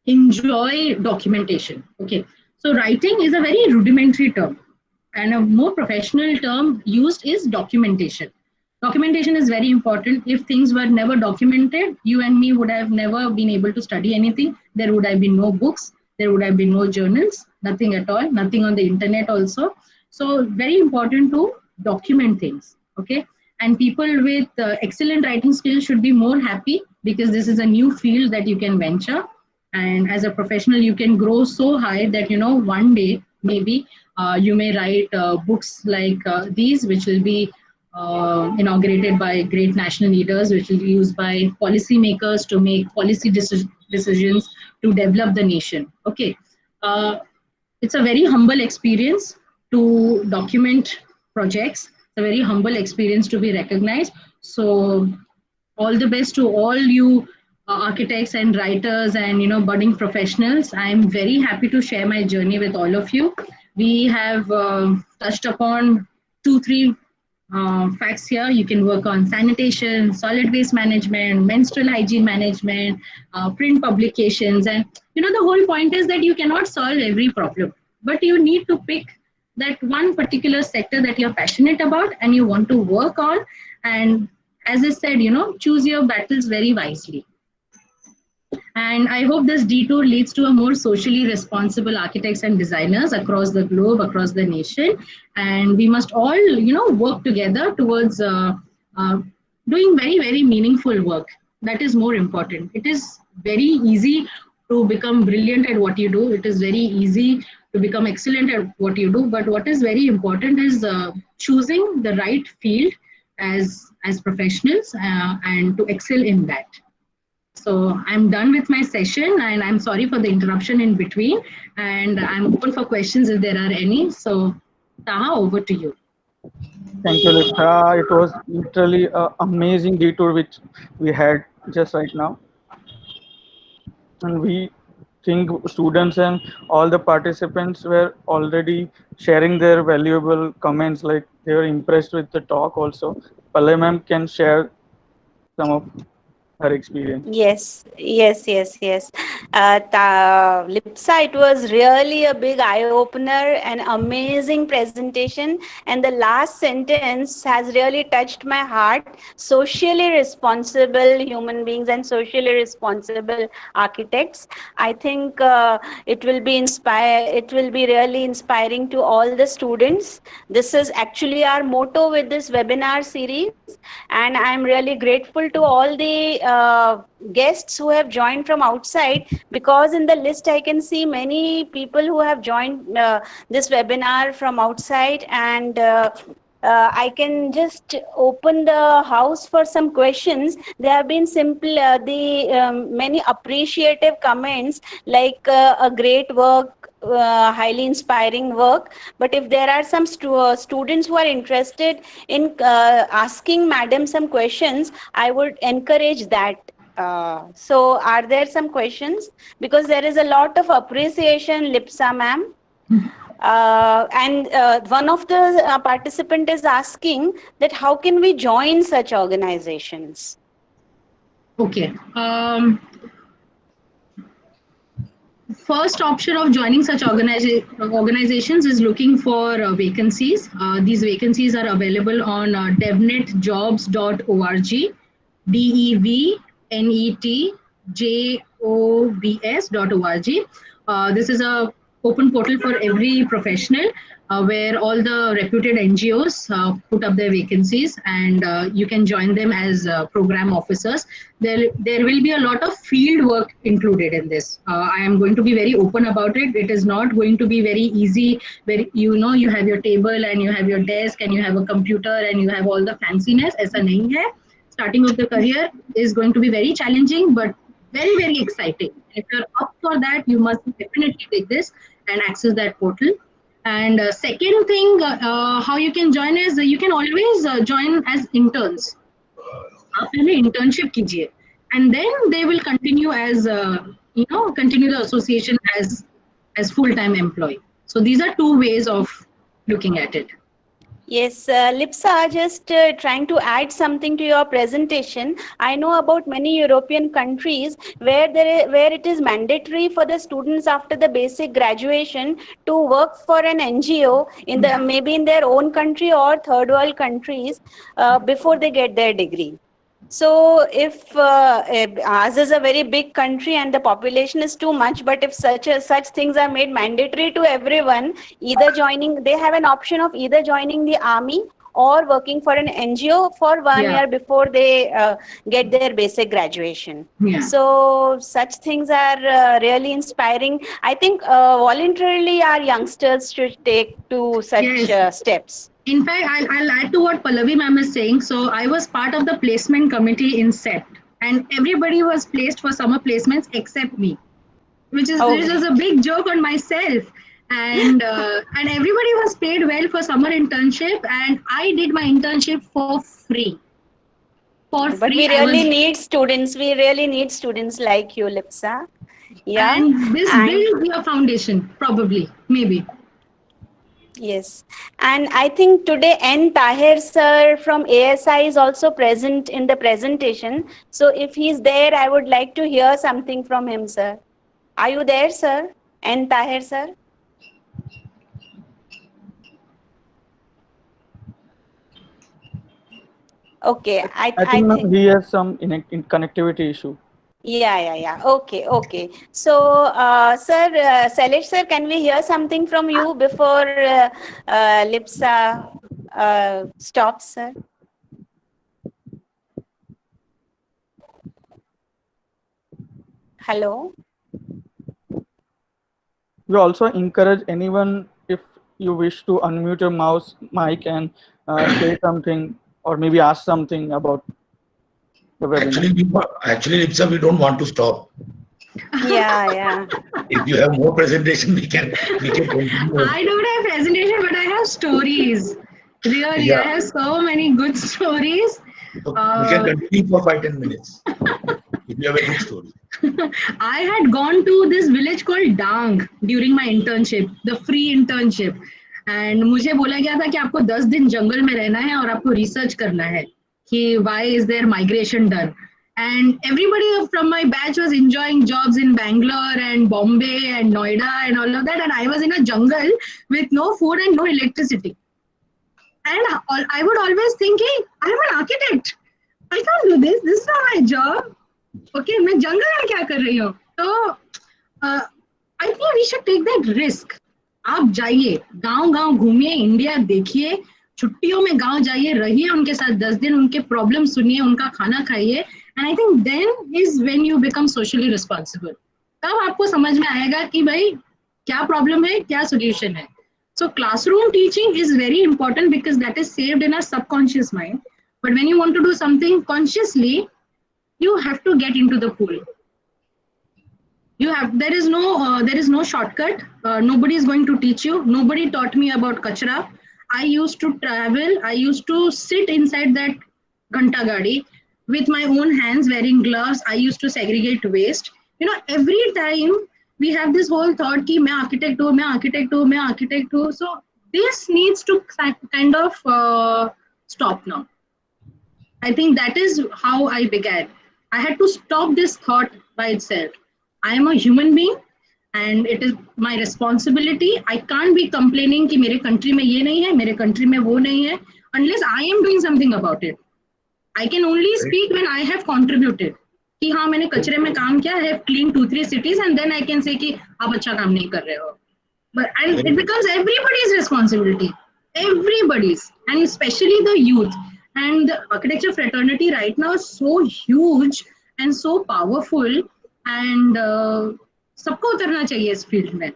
[SPEAKER 1] enjoy documentation. Okay, so writing is a very rudimentary term, and a more professional term used is documentation. Documentation is very important. If things were never documented, you and me would have never been able to study anything. There would have been no books, there would have been no journals, nothing at all, nothing on the internet also. So very important to document things. Okay. And people with excellent writing skills should be more happy because this is a new field that you can venture. And as a professional, you can grow so high that, one day maybe you may write books like these, which will be inaugurated by great national leaders, which will be used by policymakers to make policy decisions to develop the nation. Okay. Uh, it's a very humble experience to document projects. It's a very humble experience to be recognized. So all the best to all you architects and writers and budding professionals. I'm very happy to share my journey with all of you. We have touched upon 2 3 facts here. You can work on sanitation, solid waste management, menstrual hygiene management, print publications. And the whole point is that you cannot solve every problem, but you need to pick that one particular sector that you're passionate about and you want to work on. And as I said, choose your battles very wisely. And I hope this detour leads to a more socially responsible architects and designers across the globe, across the nation. And we must all, work together towards uh, doing very, very meaningful work. That is more important. It is very easy to become brilliant at what you do. It is very easy to become excellent at what you do. But what is very important is choosing the right field as professionals and to excel in that. So I'm done with my session and I'm sorry for the interruption in between. And I'm open for questions if there are any. So Taha, over to you.
[SPEAKER 2] Thank you, Lipsa. It was literally an amazing detour which we had just right now. And we think students and all the participants were already sharing their valuable comments, like they were impressed with the talk also. Palay ma'am can share some of her experience.
[SPEAKER 3] Yes, yes, yes, yes. Lipsa, it was really a big eye opener, an amazing presentation. And the last sentence has really touched my heart. Socially responsible human beings and socially responsible architects. I think it will be really inspiring to all the students. This is actually our motto with this webinar series. And I'm really grateful to all the guests who have joined from outside, because in the list I can see many people who have joined this webinar from outside. And I can just open the house for some questions. There have been simple, the many appreciative comments like a great work, highly inspiring work. But if there are some students who are interested in asking madam some questions, I would encourage that. So are there some questions? Because there is a lot of appreciation, Lipsa ma'am. And one of the participant is asking that how can we join such organizations?
[SPEAKER 1] Okay. First option of joining such organizations is looking for vacancies. These vacancies are available on devnetjobs.org, devnetjobs.org. This is a open portal for every professional where all the reputed NGOs put up their vacancies, and you can join them as program officers. There will be a lot of field work included in this. I am going to be very open about it. It is not going to be very easy where you have your table and you have your desk and you have a computer and you have all the fanciness. ऐसा नहीं है. Starting of the career is going to be very challenging, but very, very exciting. If you're up for that, you must definitely take this and access that portal. And second thing, how you can join is you can always join as interns. आप पहले internship कीजिए, and then they will continue as continue the association as full-time employee. So these are two ways of looking at it.
[SPEAKER 3] Yes, Lipsa, just trying to add something to your presentation. I know about many European countries where where it is mandatory for the students after the basic graduation to work for an NGO in the maybe in their own country or third world countries before they get their degree. So if ours is a very big country and the population is too much, but if such things are made mandatory to everyone, either joining, they have an option of either joining the army or working for an NGO for 1
[SPEAKER 1] Yeah.
[SPEAKER 3] year before they get their basic graduation.
[SPEAKER 1] Yeah.
[SPEAKER 3] So such things are really inspiring. I think voluntarily our youngsters should take to such
[SPEAKER 1] Yes.
[SPEAKER 3] steps.
[SPEAKER 1] In fact, I'll add to what Pallavi ma'am is saying. So I was part of the placement committee in SET, and everybody was placed for summer placements except me,
[SPEAKER 3] Oh,
[SPEAKER 1] which is a
[SPEAKER 3] great.
[SPEAKER 1] big joke on myself. And everybody was paid well for summer internship, and I did my internship for free. For
[SPEAKER 3] But
[SPEAKER 1] free,
[SPEAKER 3] we
[SPEAKER 1] I
[SPEAKER 3] really
[SPEAKER 1] was,
[SPEAKER 3] need students. We really need students like you, Lipsa. Yeah.
[SPEAKER 1] and this
[SPEAKER 3] And
[SPEAKER 1] built your foundation, probably, maybe.
[SPEAKER 3] yes. And I think today N. Tahir sir from ASI is also present in the presentation. So if he's there, I would like to hear something from him, sir. Are you there, sir? N. Tahir sir? Okay.
[SPEAKER 2] I
[SPEAKER 3] I
[SPEAKER 2] think ma'am,
[SPEAKER 3] think.
[SPEAKER 2] he has some in connectivity issue.
[SPEAKER 3] Yeah. Okay, okay. So, sir, Sailesh sir, can we hear something from you before Lipsa stops, sir? Hello?
[SPEAKER 2] We also encourage anyone, if you wish to unmute your mouse mic and say something or maybe ask something about the webinar.
[SPEAKER 4] Actually, Lipsa, we don't want to stop.
[SPEAKER 3] Yeah.
[SPEAKER 4] If you have more presentation, we can continue.
[SPEAKER 1] I don't have presentation, but I have stories. Really, I
[SPEAKER 4] Yeah,
[SPEAKER 1] have so many good stories.
[SPEAKER 4] so we can
[SPEAKER 1] Uh,
[SPEAKER 4] continue for 5-10 minutes if you have a good story.
[SPEAKER 1] I had gone to this village called Dang during my internship, the free internship. And मुझे बोला गया था कि आपको 10 दिन जंगल में रहना है और आपको रिसर्च करना है कि why is there migration done. And everybody from my batch was enjoying jobs in Bangalore and Bombay and Noida and all of that. And I was in a jungle with no food and no electricity. And I would always think, hey, I'm an architect. I can't do this. This is not my job. Okay, मैं जंगल में क्या कर रही हूँ? तो I think we should take that risk. आप जाइए, गांव-गांव घूमिए, इंडिया देखिए, छुट्टियों में गांव जाइए, रहिए उनके साथ 10 दिन, उनके प्रॉब्लम सुनिए, उनका खाना खाइए, and I think then is when you become socially responsible. तब आपको समझ में आएगा कि भाई क्या प्रॉब्लम है, क्या सॉल्यूशन है. So classroom teaching is very important because that is saved in our subconscious mind. But when you want to do something consciously, you have to get into the pool. There is no shortcut. Nobody is going to teach you. Nobody taught me about kachra. I used to travel. I used to sit inside that ghanta gadi with my own hands, wearing gloves. I used to segregate waste. Every time we have this whole thought ki main architect hu. So this needs to kind of stop now. I think that is how I began. I had to stop this thought by itself. I am a human being and it is my responsibility. I can't be complaining कि मेरे country में ये नहीं है, मेरे country में वो नहीं है, unless I am doing something about it. I can only speak when I have contributed. कि हाँ मैंने कचरे में काम किया, I have cleaned 2-3 cities and then I can say कि आप अच्छा काम नहीं कर रहे हो. And it becomes everybody's responsibility. Everybody's, and especially the youth. And the architecture fraternity right now is so huge and so powerful. And सबको उतरना चाहिए इस फील्ड में.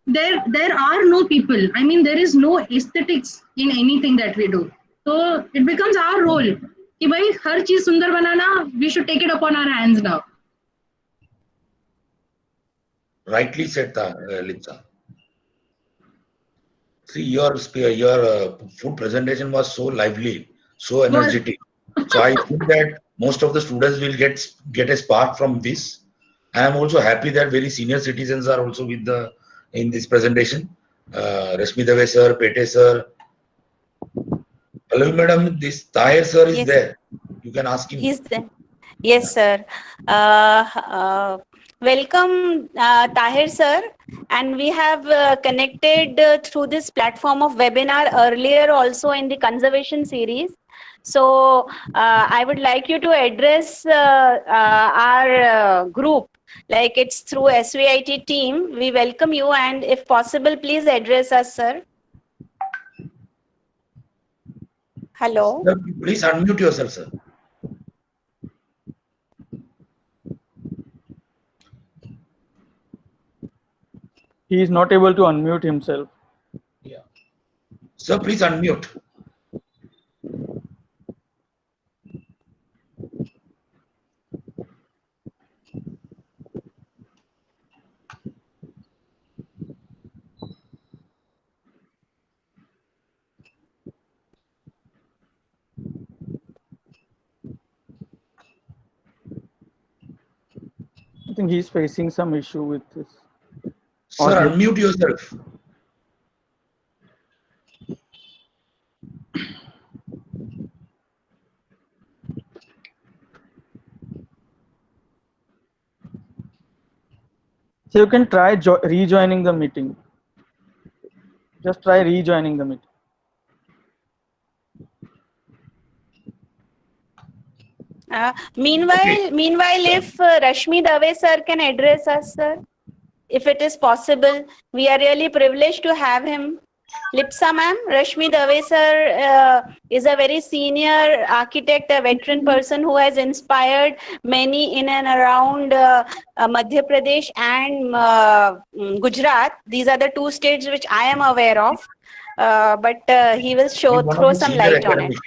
[SPEAKER 1] There are no people. I mean, there is no aesthetics in anything that we do. So it becomes our role कि भाई हर चीज सुंदर बनाना. We should take it upon our hands now.
[SPEAKER 4] Rightly said, Lipsa. See, your food presentation was so lively, so energetic. So I think that most of the students will get a spark from this. And I'm also happy that very senior citizens are also in this presentation. Rashmi Dave sir, Pete sir. Hello, madam. This Tahir sir is
[SPEAKER 3] Yes.
[SPEAKER 4] there. You can ask him.
[SPEAKER 3] He's there. Yes, sir. Welcome, Tahir sir. And we have connected through this platform of webinar earlier also in the conservation series. So I would like you to address our group. Like it's through SVIT team. We welcome you and if possible, please address us, sir. Hello.
[SPEAKER 4] Sir, please unmute yourself, sir.
[SPEAKER 2] He is not able to unmute himself.
[SPEAKER 4] Yeah. Sir, please unmute.
[SPEAKER 2] I think he's facing some issue with this.
[SPEAKER 4] Sir,
[SPEAKER 2] Audio.
[SPEAKER 4] unmute yourself.
[SPEAKER 2] So you can try rejoining the meeting. Just try rejoining the meeting.
[SPEAKER 3] Meanwhile, if Rashmi Dave sir can address us, sir, if it is possible, we are really privileged to have him. Lipsa ma'am, Rashmi Dave sir is a very senior architect, a veteran person who has inspired many in and around Madhya Pradesh and Gujarat. These are the two states which I am aware of. But he will
[SPEAKER 4] He's one of
[SPEAKER 3] throw
[SPEAKER 4] the
[SPEAKER 3] some
[SPEAKER 4] senior
[SPEAKER 3] light on it.
[SPEAKER 4] academics.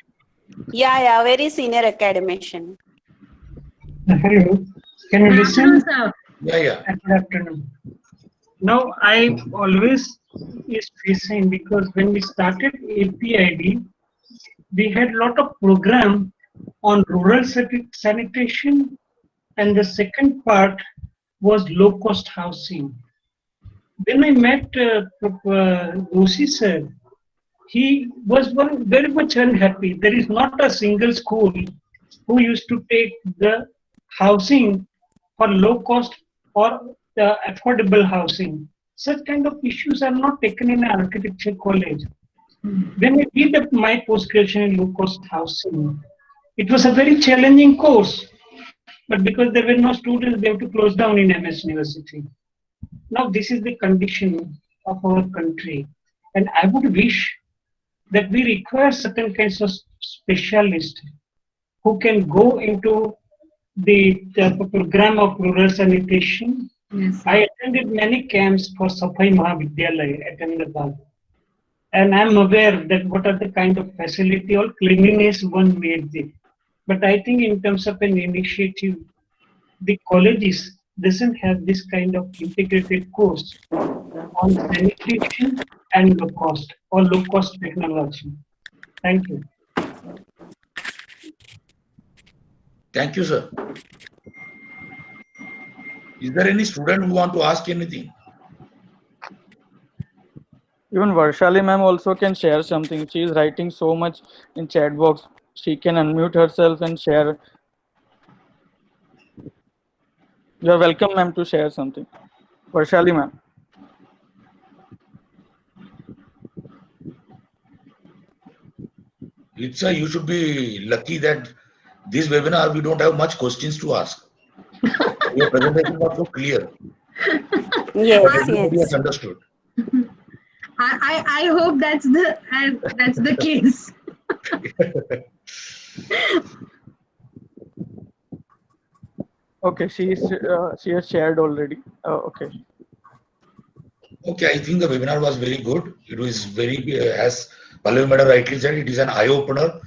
[SPEAKER 3] Yeah, very senior academician.
[SPEAKER 5] Hello, can you listen?
[SPEAKER 1] Sir.
[SPEAKER 4] Yeah.
[SPEAKER 5] Good afternoon. Now, I always is facing, because when we started APID, we had a lot of program on rural sanitation, and the second part was low cost housing. When I met Doshi sir, he was very much unhappy. There is not a single school who used to take the housing for low cost or the affordable housing. Such kind of issues are not taken in an architecture college. When I did my post-graduation in low cost housing, it was a very challenging course. But because there were no students, they have to close down in MS University. Now this is the condition of our country. And I would wish that we require certain kinds of specialists who can go into the program of rural sanitation.
[SPEAKER 1] Yes.
[SPEAKER 5] I attended many camps for Safai Mahavidyalaya at Ahmedabad. And I'm aware that what are the kind of facility or cleanliness one made there. But I think in terms of an initiative, the colleges doesn't have this kind of integrated course on sanitation and low cost or low cost technology. Thank you.
[SPEAKER 4] Thank you, sir. Is there any student who want to ask anything?
[SPEAKER 2] Even Varshali ma'am also can share something. She is writing so much in chat box. She can unmute herself and share. You are welcome, ma'am, to share something. Varshali ma'am.
[SPEAKER 4] Litsa, you should be lucky that this webinar we don't have much questions to ask. Your presentation was so clear.
[SPEAKER 3] Yes,
[SPEAKER 4] Everybody has
[SPEAKER 3] yes.
[SPEAKER 4] understood.
[SPEAKER 1] I hope that's the case.
[SPEAKER 2] Okay, she has shared already. Okay.
[SPEAKER 4] Okay, I think the webinar was very good. It was very, as Pallavi Madam rightly said, it is an eye-opener.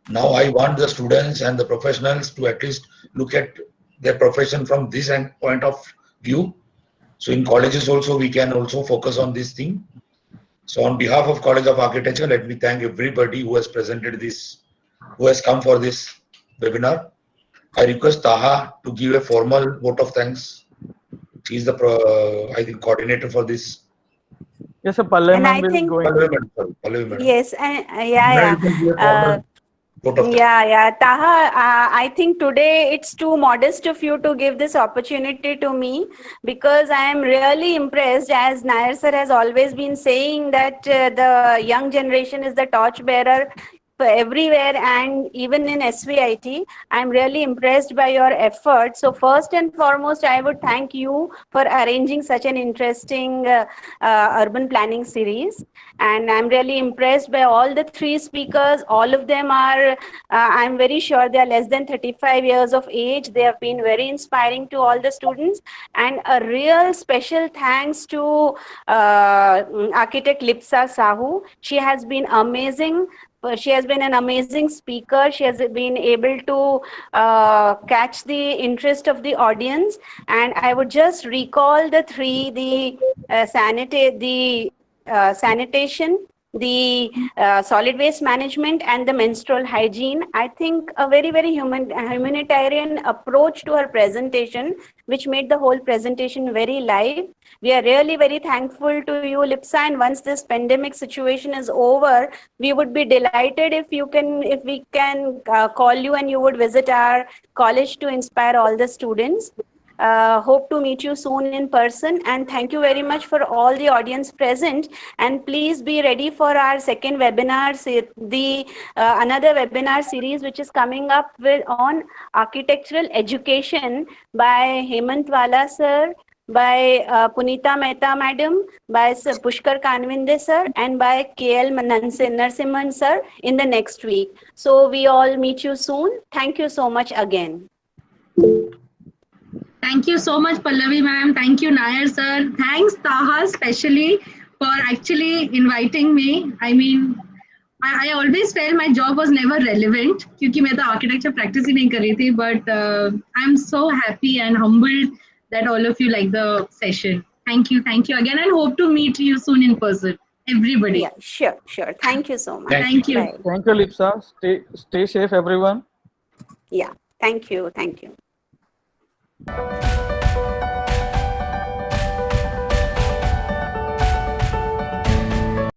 [SPEAKER 4] Now I want the students and the professionals to at least look at their profession from this point of view. So in colleges also, we can also focus on this thing. So on behalf of College of Architecture, let me thank everybody who has presented this, who has come for this webinar. I request Taha to give a formal vote of thanks. She is the, I think, coordinator for this.
[SPEAKER 2] Yes, sir. Pallavi
[SPEAKER 3] And
[SPEAKER 2] ma'am
[SPEAKER 3] I
[SPEAKER 2] will
[SPEAKER 3] think,
[SPEAKER 2] go.
[SPEAKER 4] Pallavi Madam, sorry, Pallavi Madam.
[SPEAKER 3] yes, and
[SPEAKER 4] Now you can give a formal vote of thanks.
[SPEAKER 3] Taha, I think today it's too modest of you to give this opportunity to me, because I am really impressed, as Nair sir has always been saying, that the young generation is the torch bearer everywhere and even in SVIT. I'm really impressed by your efforts. So first and foremost, I would thank you for arranging such an interesting urban planning series. And I'm really impressed by all the three speakers. All of them are, I'm very sure they are less than 35 years of age. They have been very inspiring to all the students. And a real special thanks to architect Lipsa Sahu. She has been amazing. She has been an amazing speaker. She has been able to catch the interest of the audience. And I would just recall the three: the sanitation, the solid waste management, and the menstrual hygiene. I think a very, very humanitarian approach to her presentation, which made the whole presentation very live. We are really very thankful to you, Lipsa, and once this pandemic situation is over, we would be delighted if we can call you and you would visit our college to inspire all the students. Hope to meet you soon in person, and thank you very much for all the audience present. And please be ready for our second webinar, another webinar series which is coming up on architectural education by Hemant Wala sir, by Punita Mehta madam, by Sir Pushkar Kanvinde sir, and by KL Narsimhan sir in the next week. So we all meet you soon. Thank you so much again.
[SPEAKER 1] Thank you so much, Pallavi ma'am. Thank you, Nair sir. Thanks, Taha, especially for actually inviting me. I mean, I always felt my job was never relevant क्योंकि मैं तो architecture practice ही नहीं कर रही थी. But I'm so happy and humbled that all of you like the session. Thank you again, and hope to meet you soon in person. Everybody.
[SPEAKER 3] Yeah, sure. Thank you so much.
[SPEAKER 1] Thank you.
[SPEAKER 3] Bye.
[SPEAKER 2] Thank you, Lipsa. Stay safe, everyone.
[SPEAKER 3] Yeah, thank you.